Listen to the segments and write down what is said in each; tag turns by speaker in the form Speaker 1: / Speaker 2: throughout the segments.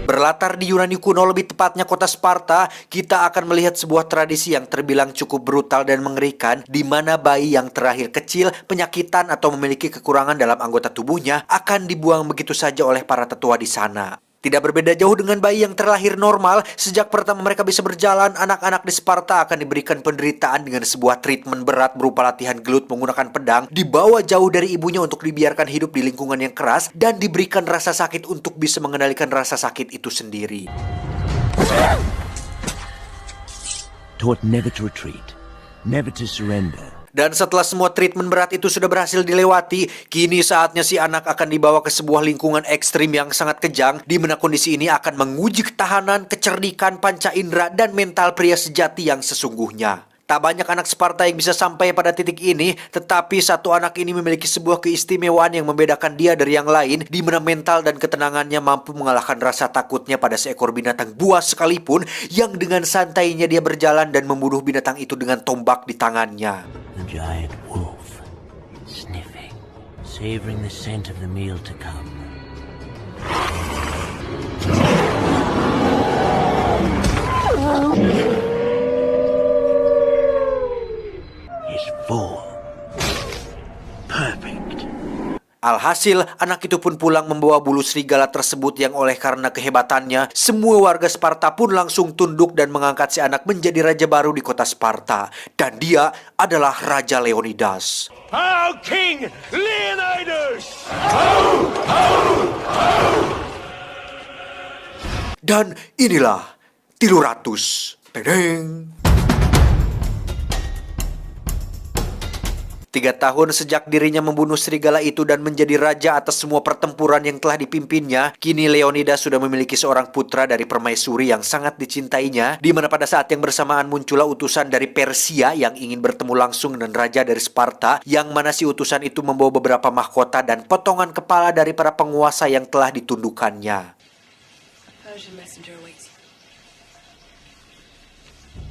Speaker 1: Berlatar di Yunani kuno, lebih tepatnya kota Sparta, kita akan melihat sebuah tradisi yang terbilang cukup brutal dan mengerikan, di mana bayi yang terlahir kecil, penyakitan atau memiliki kekurangan dalam anggota tubuhnya akan dibuang begitu saja oleh para tetua di sana. Tidak berbeda jauh dengan bayi yang terlahir normal, sejak pertama mereka bisa berjalan, anak-anak di Sparta akan diberikan penderitaan dengan sebuah treatment berat berupa latihan gelut menggunakan pedang, dibawa jauh dari ibunya untuk dibiarkan hidup di lingkungan yang keras, dan diberikan rasa sakit untuk bisa mengendalikan rasa sakit itu sendiri.
Speaker 2: Taught never to retreat, never to surrender.
Speaker 1: Dan setelah semua treatment berat itu sudah berhasil dilewati, kini saatnya si anak akan dibawa ke sebuah lingkungan ekstrim yang sangat kejam, di mana kondisi ini akan menguji ketahanan, kecerdikan, panca indera, dan mental pria sejati yang sesungguhnya. Tak banyak anak Sparta yang bisa sampai pada titik ini, tetapi satu anak ini memiliki sebuah keistimewaan yang membedakan dia dari yang lain, di mana mental dan ketenangannya mampu mengalahkan rasa takutnya pada seekor binatang buas sekalipun, yang dengan santainya dia berjalan dan membunuh binatang itu dengan tombak di tangannya.
Speaker 2: The giant wolf, sniffing, savoring the scent of the meal to come. Is full. Perfect.
Speaker 1: Alhasil, anak itu pun pulang membawa bulu serigala tersebut yang oleh karena kehebatannya, semua warga Sparta pun langsung tunduk dan mengangkat si anak menjadi raja baru di kota Sparta. Dan dia adalah Raja Leonidas.
Speaker 3: Our King Leonidas!
Speaker 1: Dan inilah 300. Tedeng. 3 tahun sejak dirinya membunuh serigala itu dan menjadi raja atas semua pertempuran yang telah dipimpinnya, kini Leonidas sudah memiliki seorang putra dari permaisuri yang sangat dicintainya, di mana pada saat yang bersamaan muncullah utusan dari Persia yang ingin bertemu langsung dengan raja dari Sparta, yang mana si utusan itu membawa beberapa mahkota dan potongan kepala dari para penguasa yang telah ditundukkannya.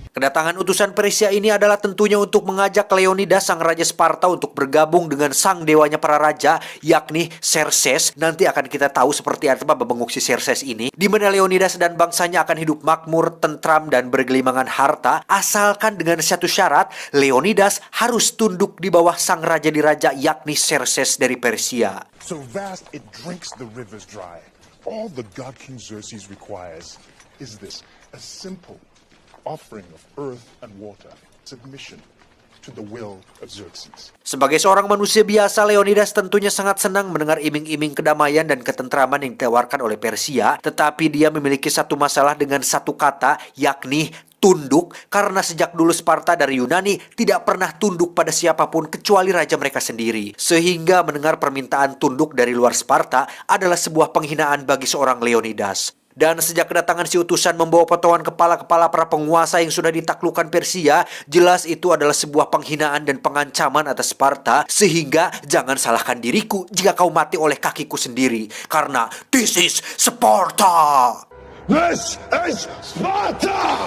Speaker 1: Kedatangan utusan Persia ini adalah tentunya untuk mengajak Leonidas sang raja Sparta untuk bergabung dengan sang dewanya para raja, yakni Xerxes. Nanti akan kita tahu seperti apa babenguk si Xerxes ini, di mana Leonidas dan bangsanya akan hidup makmur, tentram, dan bergelimangan harta, asalkan dengan satu syarat, Leonidas harus tunduk di bawah sang raja di raja, yakni Xerxes dari Persia.
Speaker 4: So vast it drinks the rivers dry. All the god King Xerxes requires is this, a simple offering of earth and water, submission to the will of Xerxes.
Speaker 1: Sebagai seorang manusia biasa, Leonidas tentunya sangat senang mendengar iming-iming kedamaian dan ketentraman yang ditawarkan oleh Persia, tetapi dia memiliki satu masalah dengan satu kata, yakni tunduk, karena sejak dulu Sparta dari Yunani tidak pernah tunduk pada siapapun kecuali raja mereka sendiri. Sehingga mendengar permintaan tunduk dari luar Sparta adalah sebuah penghinaan bagi seorang Leonidas. Dan sejak kedatangan si utusan membawa potongan kepala-kepala para penguasa yang sudah ditaklukkan Persia, jelas itu adalah sebuah penghinaan dan pengancaman atas Sparta, sehingga jangan salahkan diriku jika kau mati oleh kakiku sendiri, karena this is Sparta!
Speaker 4: This is Sparta!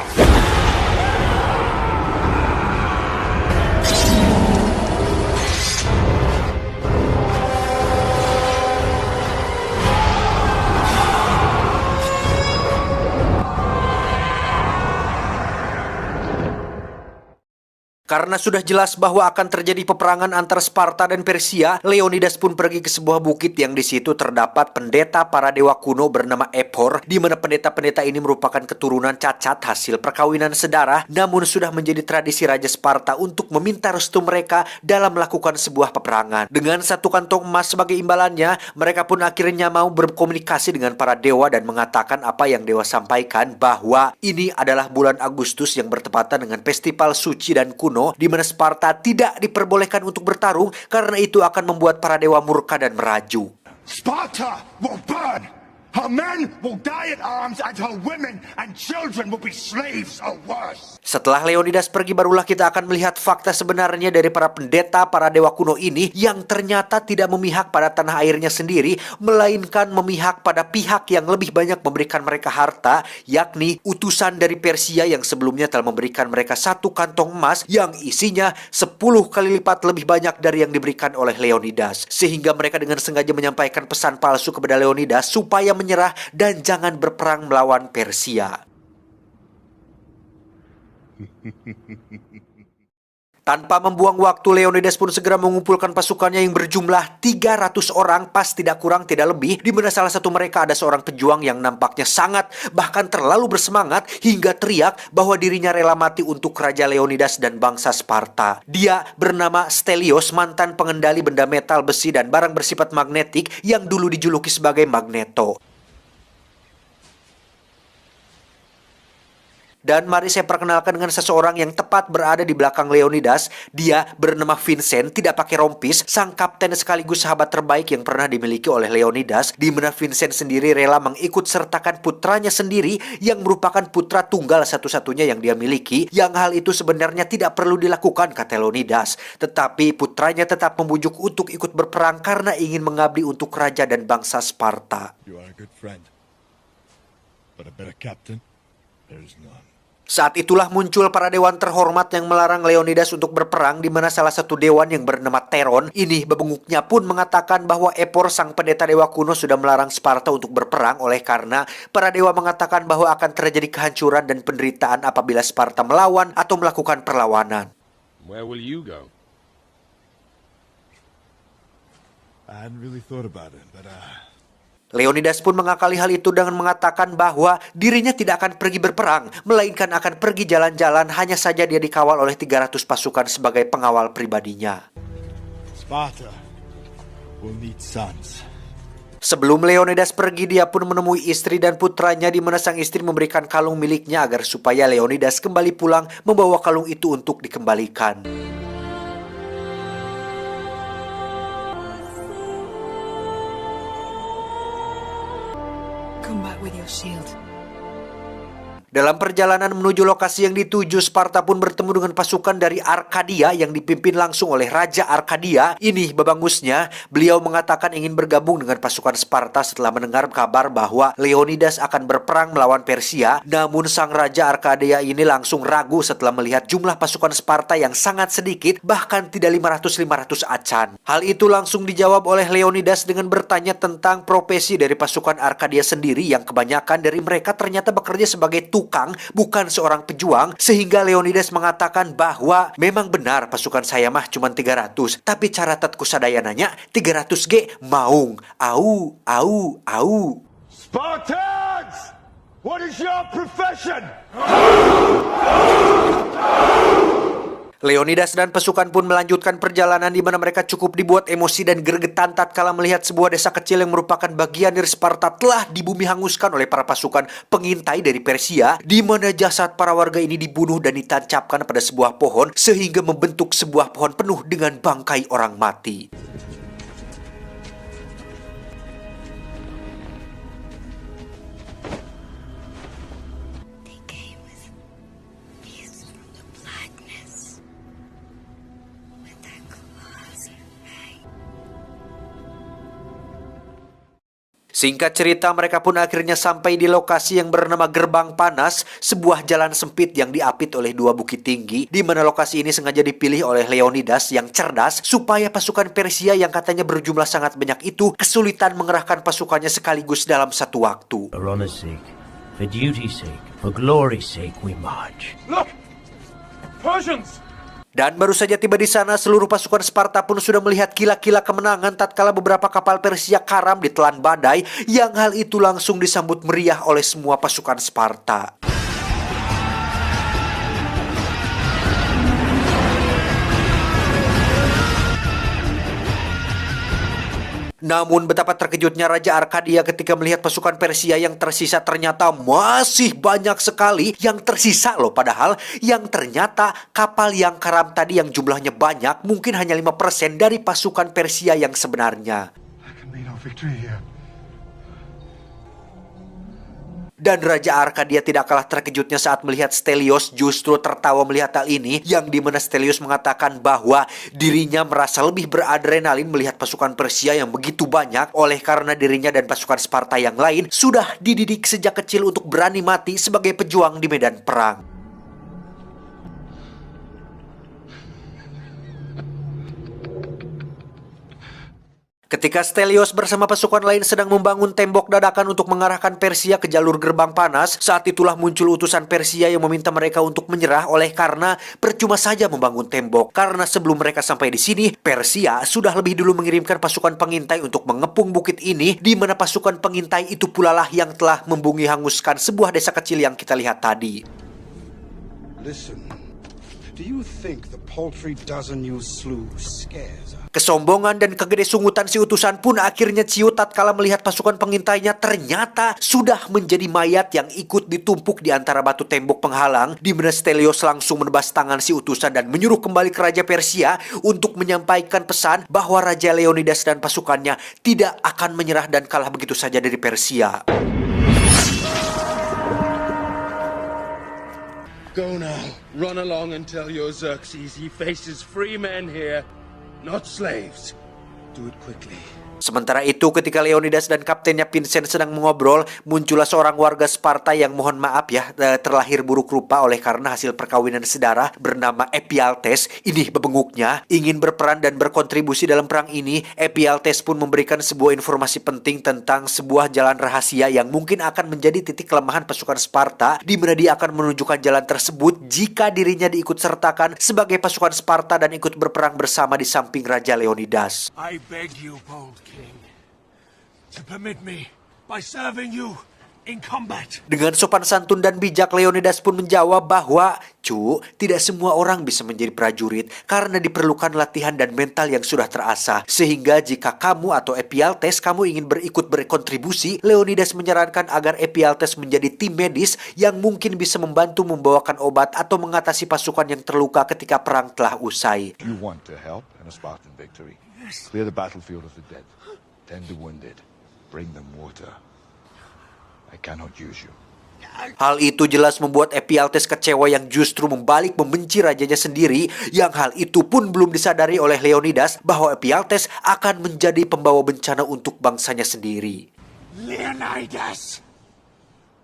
Speaker 1: Karena sudah jelas bahwa akan terjadi peperangan antara Sparta dan Persia, Leonidas pun pergi ke sebuah bukit yang di situ terdapat pendeta para dewa kuno bernama Epor, di mana pendeta-pendeta ini merupakan keturunan cacat hasil perkawinan sedara, namun sudah menjadi tradisi Raja Sparta untuk meminta restu mereka dalam melakukan sebuah peperangan. Dengan satu kantong emas sebagai imbalannya, mereka pun akhirnya mau berkomunikasi dengan para dewa dan mengatakan apa yang dewa sampaikan, bahwa ini adalah bulan Agustus yang bertepatan dengan festival suci dan kuno, di mana Sparta tidak diperbolehkan untuk bertarung karena itu akan membuat para dewa murka dan merajuk.
Speaker 4: Sparta will burn! Her men will die at arms and her women and children will be slaves or worse.
Speaker 1: Setelah Leonidas pergi, barulah kita akan melihat fakta sebenarnya dari para pendeta, para dewa kuno ini, yang ternyata tidak memihak pada tanah airnya sendiri, melainkan memihak pada pihak yang lebih banyak memberikan mereka harta, yakni utusan dari Persia yang sebelumnya telah memberikan mereka satu kantong emas yang isinya 10 kali lipat lebih banyak dari yang diberikan oleh Leonidas. Sehingga mereka dengan sengaja menyampaikan pesan palsu kepada Leonidas supaya menyerah dan jangan berperang melawan Persia. Tanpa membuang waktu, Leonidas pun segera mengumpulkan pasukannya yang berjumlah 300 orang, pas tidak kurang tidak lebih, di mana salah satu mereka ada seorang pejuang yang nampaknya sangat, bahkan terlalu bersemangat, hingga teriak bahwa dirinya rela mati untuk Raja Leonidas dan bangsa Sparta. Dia bernama Stelios, mantan pengendali benda metal, besi, dan barang bersifat magnetik yang dulu dijuluki sebagai Magneto. Dan mari saya perkenalkan dengan seseorang yang tepat berada di belakang Leonidas. Dia bernama Vincent, tidak pakai rompis, sang kapten sekaligus sahabat terbaik yang pernah dimiliki oleh Leonidas, di mana Vincent sendiri rela mengikut sertakan putranya sendiri yang merupakan putra tunggal satu-satunya yang dia miliki, yang hal itu sebenarnya tidak perlu dilakukan, kata Leonidas. Tetapi putranya tetap membujuk untuk ikut berperang karena ingin mengabdi untuk raja dan bangsa Sparta.
Speaker 5: You are a good friend, but a better captain, there is none.
Speaker 1: Saat itulah muncul para dewan terhormat yang melarang Leonidas untuk berperang, di mana salah satu dewan yang bernama Teron ini bebenguknya pun mengatakan bahwa Epor, sang pendeta dewa kuno, sudah melarang Sparta untuk berperang, oleh karena para dewa mengatakan bahwa akan terjadi kehancuran dan penderitaan apabila Sparta melawan atau melakukan perlawanan.
Speaker 3: Where will you go?
Speaker 5: I hadn't really thought about it, but
Speaker 1: Leonidas pun mengakali hal itu dengan mengatakan bahwa dirinya tidak akan pergi berperang, melainkan akan pergi jalan-jalan, hanya saja dia dikawal oleh 300 pasukan sebagai pengawal pribadinya.
Speaker 5: Sparta will need sons.
Speaker 1: Sebelum Leonidas pergi, dia pun menemui istri dan putranya, di mana sang istri memberikan kalung miliknya agar supaya Leonidas kembali pulang membawa kalung itu untuk dikembalikan.
Speaker 6: Come back with your shield.
Speaker 1: Dalam perjalanan menuju lokasi yang dituju, Sparta pun bertemu dengan pasukan dari Arkadia yang dipimpin langsung oleh Raja Arkadia. Ini babangusnya, beliau mengatakan ingin bergabung dengan pasukan Sparta setelah mendengar kabar bahwa Leonidas akan berperang melawan Persia. Namun sang Raja Arkadia ini langsung ragu setelah melihat jumlah pasukan Sparta yang sangat sedikit, bahkan tidak 500 acan. Hal itu langsung dijawab oleh Leonidas dengan bertanya tentang profesi dari pasukan Arkadia sendiri, yang kebanyakan dari mereka ternyata bekerja sebagai tukang, bukan seorang pejuang, sehingga Leonidas mengatakan bahwa memang benar pasukan saya mah cuma 300, tapi cara tetku sadayananya 300 ge maung, au.
Speaker 3: Spartans! What is your profession?
Speaker 1: Leonidas dan pasukan pun melanjutkan perjalanan, di mana mereka cukup dibuat emosi dan gregetan tatkala melihat sebuah desa kecil yang merupakan bagian dari Sparta telah dibumi hanguskan oleh para pasukan pengintai dari Persia, di mana jasad para warga ini dibunuh dan ditancapkan pada sebuah pohon sehingga membentuk sebuah pohon penuh dengan bangkai orang mati. Singkat cerita, mereka pun akhirnya sampai di lokasi yang bernama Gerbang Panas, sebuah jalan sempit yang diapit oleh dua bukit tinggi, di mana lokasi ini sengaja dipilih oleh Leonidas yang cerdas supaya pasukan Persia yang katanya berjumlah sangat banyak itu kesulitan mengerahkan pasukannya sekaligus dalam satu waktu.
Speaker 2: For honor's sake, for duty's sake, for glory's sake, we march.
Speaker 3: Look! Persians!
Speaker 1: Dan baru saja tiba di sana, seluruh pasukan Sparta pun sudah melihat kila-kila kemenangan tatkala beberapa kapal Persia karam ditelan badai, yang hal itu langsung disambut meriah oleh semua pasukan Sparta. Namun betapa terkejutnya Raja Arkadia ketika melihat pasukan Persia yang tersisa ternyata masih banyak sekali yang tersisa loh. Padahal yang ternyata kapal yang karam tadi yang jumlahnya banyak mungkin hanya 5% dari pasukan Persia yang sebenarnya.
Speaker 5: I can lead our victory here.
Speaker 1: Dan Raja Arkadia tidak kalah terkejutnya saat melihat Stelios justru tertawa melihat hal ini, yang dimana Stelios mengatakan bahwa dirinya merasa lebih beradrenalin melihat pasukan Persia yang begitu banyak, oleh karena dirinya dan pasukan Sparta yang lain sudah dididik sejak kecil untuk berani mati sebagai pejuang di medan perang. Ketika Stelios bersama pasukan lain sedang membangun tembok dadakan untuk mengarahkan Persia ke jalur gerbang panas, saat itulah muncul utusan Persia yang meminta mereka untuk menyerah oleh karena percuma saja membangun tembok. Karena sebelum mereka sampai di sini, Persia sudah lebih dulu mengirimkan pasukan pengintai untuk mengepung bukit ini, di mana pasukan pengintai itu pula lah yang telah membumi hanguskan sebuah desa kecil yang kita lihat tadi.
Speaker 6: Listen, do you think the paltry dozen you slew scares us?
Speaker 1: Kesombongan dan kegede sungutan si utusan pun akhirnya ciut tatkala melihat pasukan pengintainya ternyata sudah menjadi mayat yang ikut ditumpuk di antara batu tembok penghalang, di mana Stelios langsung menebas tangan si utusan dan menyuruh kembali ke Raja Persia untuk menyampaikan pesan bahwa Raja Leonidas dan pasukannya tidak akan menyerah dan kalah begitu saja dari Persia.
Speaker 3: Go now. Run along and tell your Xerxes he faces free men here, not slaves. Do it quickly.
Speaker 1: Sementara itu, ketika Leonidas dan kaptennya Vincent sedang mengobrol, muncullah seorang warga Sparta yang mohon maaf ya, terlahir buruk rupa oleh karena hasil perkawinan sedara bernama Ephialtes. Ini bebenguknya ingin berperan dan berkontribusi dalam perang ini. Ephialtes pun memberikan sebuah informasi penting tentang sebuah jalan rahasia yang mungkin akan menjadi titik kelemahan pasukan Sparta, di mana dia akan menunjukkan jalan tersebut jika dirinya diikut sertakan sebagai pasukan Sparta dan ikut berperang bersama di samping Raja Leonidas.
Speaker 5: I beg you, bold king, to permit me by serving you in combat.
Speaker 1: Dengan sopan santun dan bijak, Leonidas pun menjawab bahwa, tidak semua orang bisa menjadi prajurit karena diperlukan latihan dan mental yang sudah terasah. Sehingga jika kamu atau Ephialtes kamu ingin ikut berkontribusi, Leonidas menyarankan agar Ephialtes menjadi tim medis yang mungkin bisa membantu membawakan obat atau mengatasi pasukan yang terluka ketika perang telah usai.
Speaker 7: You want to help in a Spartan victory? Clear the battlefield of the dead. Tend the wounded. Bring them water. I cannot use you.
Speaker 1: Hal itu jelas membuat Ephialtes kecewa yang justru membalik membenci rajanya sendiri, yang hal itu pun belum disadari oleh Leonidas bahwa Ephialtes akan menjadi pembawa bencana untuk bangsanya sendiri.
Speaker 5: Leonidas,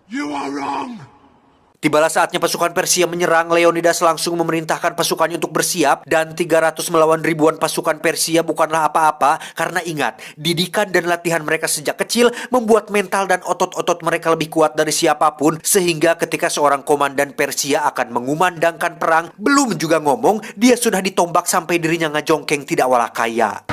Speaker 5: you are wrong.
Speaker 1: Tibalah saatnya pasukan Persia menyerang. Leonidas langsung memerintahkan pasukannya untuk bersiap, dan 300 melawan ribuan pasukan Persia bukanlah apa-apa, karena ingat, didikan dan latihan mereka sejak kecil membuat mental dan otot-otot mereka lebih kuat dari siapapun, sehingga ketika seorang komandan Persia akan mengumandangkan perang, belum juga ngomong, dia sudah ditombak sampai dirinya ngajongkeng tidak walakaya.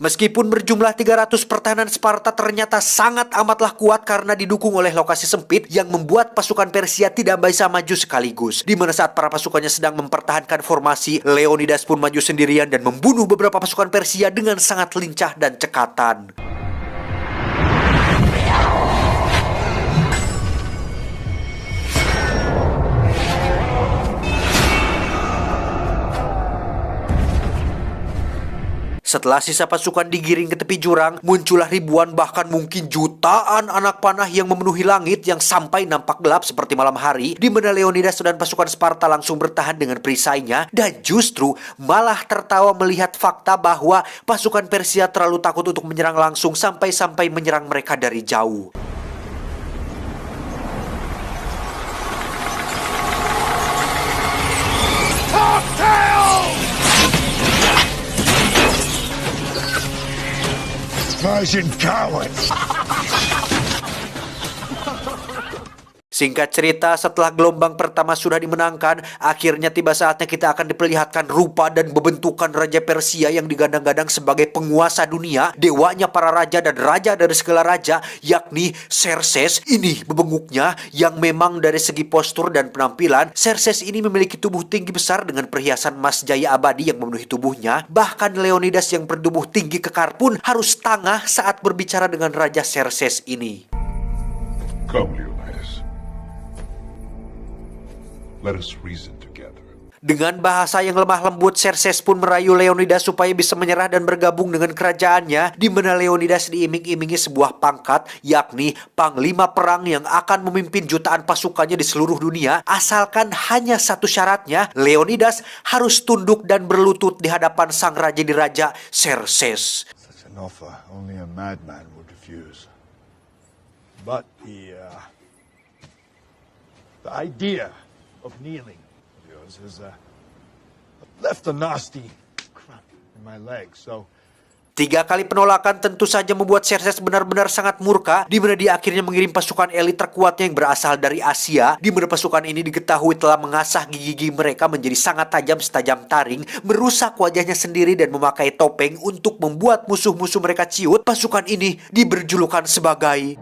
Speaker 1: Meskipun berjumlah 300, pertahanan Sparta ternyata sangat amatlah kuat karena didukung oleh lokasi sempit yang membuat pasukan Persia tidak bisa maju sekaligus. Di mana saat para pasukannya sedang mempertahankan formasi, Leonidas pun maju sendirian dan membunuh beberapa pasukan Persia dengan sangat lincah dan cekatan. Setelah sisa pasukan digiring ke tepi jurang, muncullah ribuan bahkan mungkin jutaan anak panah yang memenuhi langit yang sampai nampak gelap seperti malam hari, di mana Leonidas dan pasukan Sparta langsung bertahan dengan perisainya dan justru malah tertawa melihat fakta bahwa pasukan Persia terlalu takut untuk menyerang langsung sampai-sampai menyerang mereka dari jauh.
Speaker 3: Persian cowards!
Speaker 1: Singkat cerita, setelah gelombang pertama sudah dimenangkan, akhirnya tiba saatnya kita akan diperlihatkan rupa dan bentukan Raja Persia yang digadang-gadang sebagai penguasa dunia, dewanya para raja dan raja dari segala raja, yakni Xerxes. Ini bebenguknya yang memang dari segi postur dan penampilan, Xerxes ini memiliki tubuh tinggi besar dengan perhiasan emas jaya abadi yang memenuhi tubuhnya. Bahkan Leonidas yang bertubuh tinggi kekar pun harus tangah saat berbicara dengan Raja Xerxes ini.
Speaker 4: Come, Leonidas. Let us reason together.
Speaker 1: Dengan bahasa yang lemah lembut, Xerxes pun merayu Leonidas supaya bisa menyerah dan bergabung dengan kerajaannya, di mana Leonidas diiming-imingi sebuah pangkat, yakni panglima perang yang akan memimpin jutaan pasukannya di seluruh dunia, asalkan hanya satu syaratnya, Leonidas harus tunduk dan berlutut di hadapan sang raja di raja Xerxes.
Speaker 7: Such an offer only a madman would refuse. But the idea of kneeling of yours is left a nasty crack in my leg, so
Speaker 1: 3 kali penolakan tentu saja membuat Xerxes benar-benar sangat murka, di mana dia akhirnya mengirim pasukan elit terkuatnya yang berasal dari Asia, di mana pasukan ini diketahui telah mengasah gigi-gigi mereka menjadi sangat tajam setajam taring, merusak wajahnya sendiri dan memakai topeng untuk membuat musuh-musuh mereka ciut. Pasukan ini diberjulukan sebagai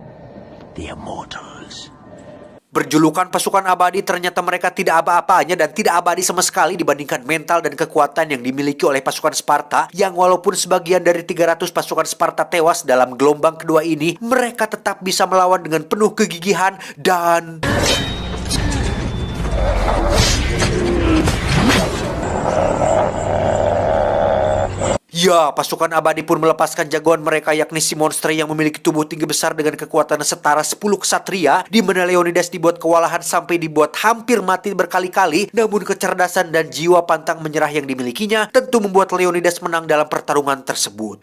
Speaker 2: The Immortals.
Speaker 1: Berjulukan pasukan abadi, ternyata mereka tidak apa-apanya dan tidak abadi sama sekali dibandingkan mental dan kekuatan yang dimiliki oleh pasukan Sparta, yang walaupun sebagian dari 300 pasukan Sparta tewas dalam gelombang kedua ini, mereka tetap bisa melawan dengan penuh kegigihan dan ya, pasukan abadi pun melepaskan jagoan mereka, yakni si monster yang memiliki tubuh tinggi besar dengan kekuatan setara 10 ksatria, di mana Leonidas dibuat kewalahan sampai dibuat hampir mati berkali-kali. Namun kecerdasan dan jiwa pantang menyerah yang dimilikinya tentu membuat Leonidas menang dalam pertarungan tersebut.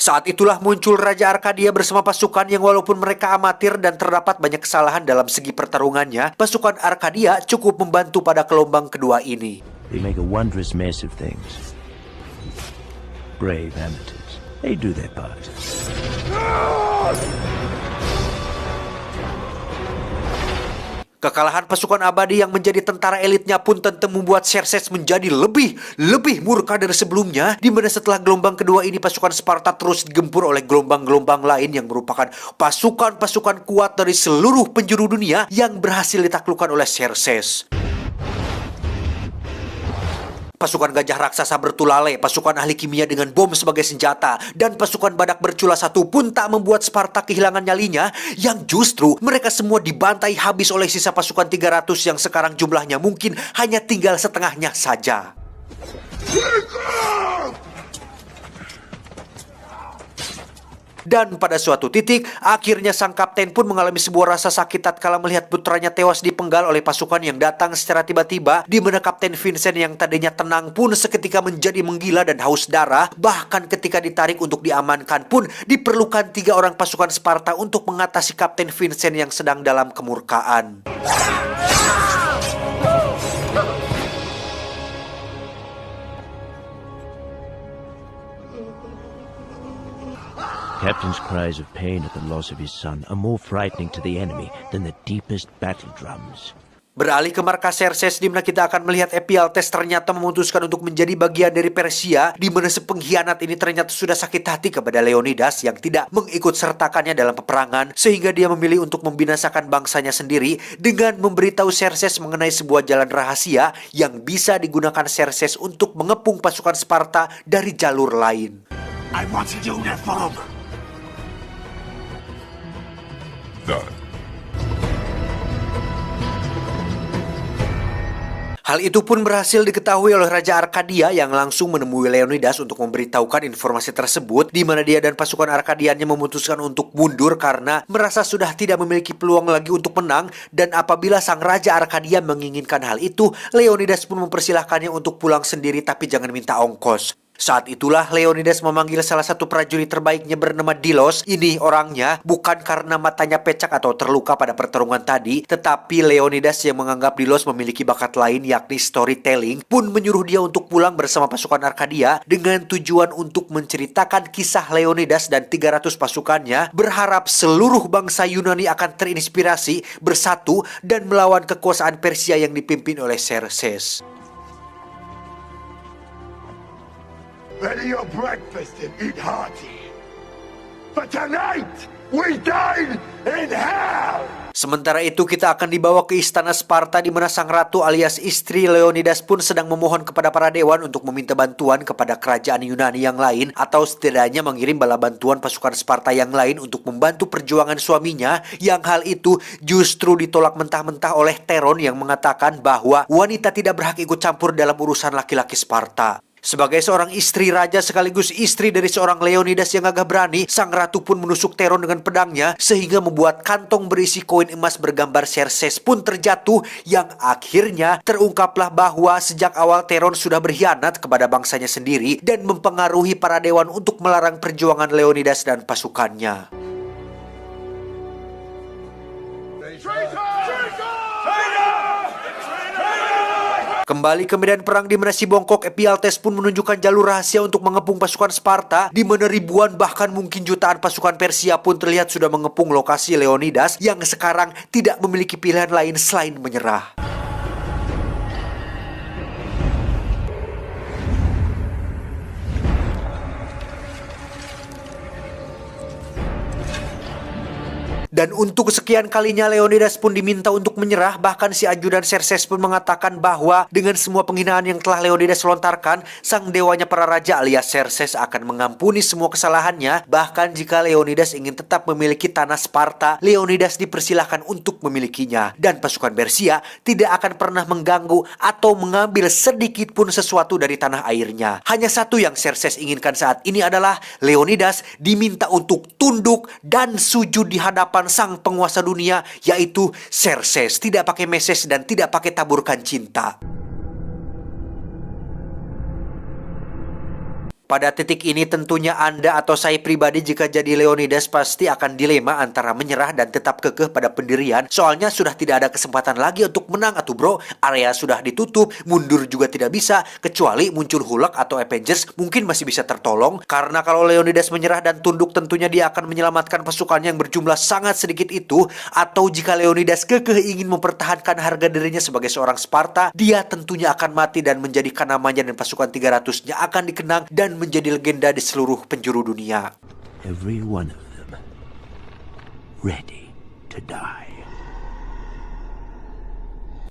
Speaker 1: Saat itulah muncul Raja Arkadia bersama pasukan yang walaupun mereka amatir dan terdapat banyak kesalahan dalam segi pertarungannya, pasukan Arkadia cukup membantu pada gelombang kedua ini.
Speaker 2: They make a wondrous mess of things. Brave amateurs. They do their part.
Speaker 1: Kekalahan pasukan abadi yang menjadi tentara elitnya pun tentu membuat Xerxes menjadi lebih murka dari sebelumnya, di mana setelah gelombang kedua ini pasukan Sparta terus digempur oleh gelombang-gelombang lain yang merupakan pasukan-pasukan kuat dari seluruh penjuru dunia yang berhasil ditaklukkan oleh Xerxes. Pasukan gajah raksasa bertulale, pasukan ahli kimia dengan bom sebagai senjata, dan pasukan badak bercula satu pun tak membuat Sparta kehilangan nyalinya, yang justru mereka semua dibantai habis oleh sisa pasukan 300 yang sekarang jumlahnya mungkin hanya tinggal setengahnya saja. Dan pada suatu titik, akhirnya sang kapten pun mengalami sebuah rasa sakit tatkala melihat putranya tewas dipenggal oleh pasukan yang datang secara tiba-tiba, di mana Kapten Vincent yang tadinya tenang pun seketika menjadi menggila dan haus darah. Bahkan ketika ditarik untuk diamankan pun diperlukan 3 orang pasukan Sparta untuk mengatasi Kapten Vincent yang sedang dalam kemurkaan.
Speaker 2: Captain's cries of pain at the loss of his son are more frightening to the enemy than the deepest battle drums.
Speaker 1: Beralih ke markas Xerxes, di mana kita akan melihat Ephialtes ternyata memutuskan untuk menjadi bagian dari Persia, di mana si pengkhianat ini ternyata sudah sakit hati kepada Leonidas yang tidak mengikut sertakannya dalam peperangan, sehingga dia memilih untuk membinasakan bangsanya sendiri dengan memberitahu Xerxes mengenai sebuah jalan rahasia yang bisa digunakan Xerxes untuk mengepung pasukan Sparta dari jalur lain.
Speaker 5: I wanted uniform.
Speaker 1: Hal itu pun berhasil diketahui oleh Raja Arkadia yang langsung menemui Leonidas untuk memberitahukan informasi tersebut, di mana dia dan pasukan Arkadiannya memutuskan untuk mundur karena merasa sudah tidak memiliki peluang lagi untuk menang. Dan apabila sang Raja Arkadia menginginkan hal itu, Leonidas pun mempersilahkannya untuk pulang sendiri tapi jangan minta ongkos. Saat itulah Leonidas memanggil salah satu prajurit terbaiknya bernama Dilos. Ini orangnya bukan karena matanya pecak atau terluka pada pertarungan tadi, tetapi Leonidas yang menganggap Dilos memiliki bakat lain yakni storytelling pun menyuruh dia untuk pulang bersama pasukan Arkadia dengan tujuan untuk menceritakan kisah Leonidas dan 300 pasukannya, berharap seluruh bangsa Yunani akan terinspirasi, bersatu dan melawan kekuasaan Persia yang dipimpin oleh Xerxes.
Speaker 8: Ready your breakfast and eat hearty. But tonight, we dine in hell!
Speaker 1: Sementara itu kita akan dibawa ke istana Sparta, di mana sang ratu alias istri Leonidas pun sedang memohon kepada para dewan untuk meminta bantuan kepada kerajaan Yunani yang lain, atau setidaknya mengirim bala bantuan pasukan Sparta yang lain untuk membantu perjuangan suaminya, yang hal itu justru ditolak mentah-mentah oleh Teron yang mengatakan bahwa wanita tidak berhak ikut campur dalam urusan laki-laki Sparta. Sebagai seorang istri raja sekaligus istri dari seorang Leonidas yang gagah berani, sang ratu pun menusuk Theron dengan pedangnya sehingga membuat kantong berisi koin emas bergambar Xerxes pun terjatuh, yang akhirnya terungkaplah bahwa sejak awal Theron sudah berkhianat kepada bangsanya sendiri dan mempengaruhi para dewan untuk melarang perjuangan Leonidas dan pasukannya. Kembali ke medan perang di Menasi Bongkok, Ephialtes pun menunjukkan jalur rahasia untuk mengepung pasukan Sparta, di mana ribuan bahkan mungkin jutaan pasukan Persia pun terlihat sudah mengepung lokasi Leonidas yang sekarang tidak memiliki pilihan lain selain menyerah. Dan untuk kesekian kalinya Leonidas pun diminta untuk menyerah. Bahkan si ajudan Xerxes pun mengatakan bahwa dengan semua penghinaan yang telah Leonidas lontarkan, sang dewanya para raja alias Xerxes akan mengampuni semua kesalahannya. Bahkan jika Leonidas ingin tetap memiliki tanah Sparta, Leonidas dipersilahkan untuk memilikinya. Dan pasukan Persia tidak akan pernah mengganggu atau mengambil sedikit pun sesuatu dari tanah airnya. Hanya satu yang Xerxes inginkan saat ini adalah Leonidas diminta untuk tunduk dan sujud di hadapan sang penguasa dunia, yaitu Xerxes. Tidak pakai meses dan tidak pakai taburkan cinta. Pada titik ini tentunya Anda atau saya pribadi jika jadi Leonidas pasti akan dilema antara menyerah dan tetap kekeh pada pendirian. Soalnya sudah tidak ada kesempatan lagi untuk menang atau bro. Area sudah ditutup, mundur juga tidak bisa. Kecuali muncul Hulk atau Avengers mungkin masih bisa tertolong. Karena kalau Leonidas menyerah dan tunduk tentunya dia akan menyelamatkan pasukannya yang berjumlah sangat sedikit itu. Atau jika Leonidas kekeh ingin mempertahankan harga dirinya sebagai seorang Sparta, dia tentunya akan mati dan menjadikan namanya dan pasukan 300-nya akan dikenang dan menjadi legenda di seluruh penjuru dunia.
Speaker 2: Every one of them ready to die.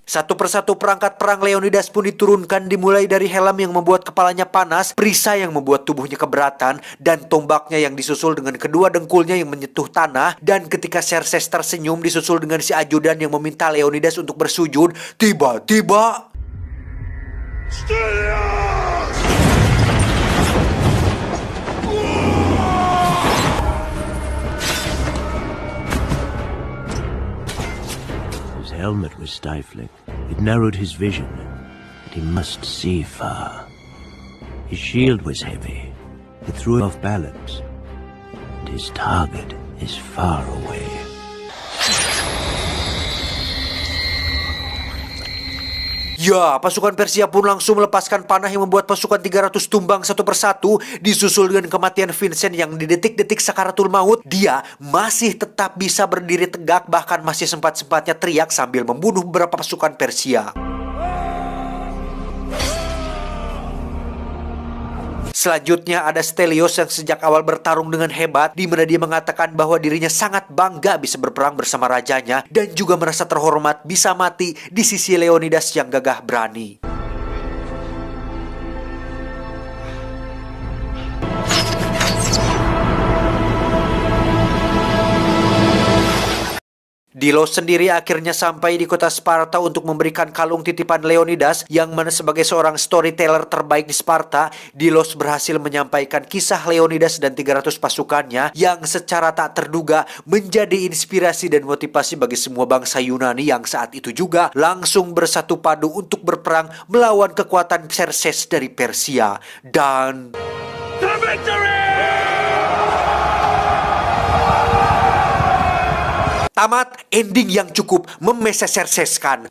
Speaker 1: Satu persatu perangkat perang Leonidas pun diturunkan, dimulai dari helm yang membuat kepalanya panas, perisai yang membuat tubuhnya keberatan, dan tombaknya yang disusul dengan kedua dengkulnya yang menyentuh tanah. Dan ketika Xerxes tersenyum disusul dengan si ajudan yang meminta Leonidas untuk bersujud, tiba-tiba
Speaker 2: His helmet was stifling. It narrowed his vision, and he must see far. His shield was heavy. It threw him off balance, and his target is far away.
Speaker 1: Ya, pasukan Persia pun langsung melepaskan panah yang membuat pasukan 300 tumbang satu persatu, disusul dengan kematian Vincent yang di detik-detik sakaratul maut, dia masih tetap bisa berdiri tegak, bahkan masih sempat-sempatnya teriak sambil membunuh beberapa pasukan Persia. Selanjutnya ada Stelios yang sejak awal bertarung dengan hebat, di mana dia mengatakan bahwa dirinya sangat bangga bisa berperang bersama rajanya dan juga merasa terhormat bisa mati di sisi Leonidas yang gagah berani. Delos sendiri akhirnya sampai di kota Sparta untuk memberikan kalung titipan Leonidas, yang mana sebagai seorang storyteller terbaik di Sparta, Delos berhasil menyampaikan kisah Leonidas dan 300 pasukannya yang secara tak terduga menjadi inspirasi dan motivasi bagi semua bangsa Yunani yang saat itu juga langsung bersatu padu untuk berperang melawan kekuatan Xerxes dari Persia. Dan
Speaker 3: The victory!
Speaker 1: tamat ending yang cukup memeseserseskan.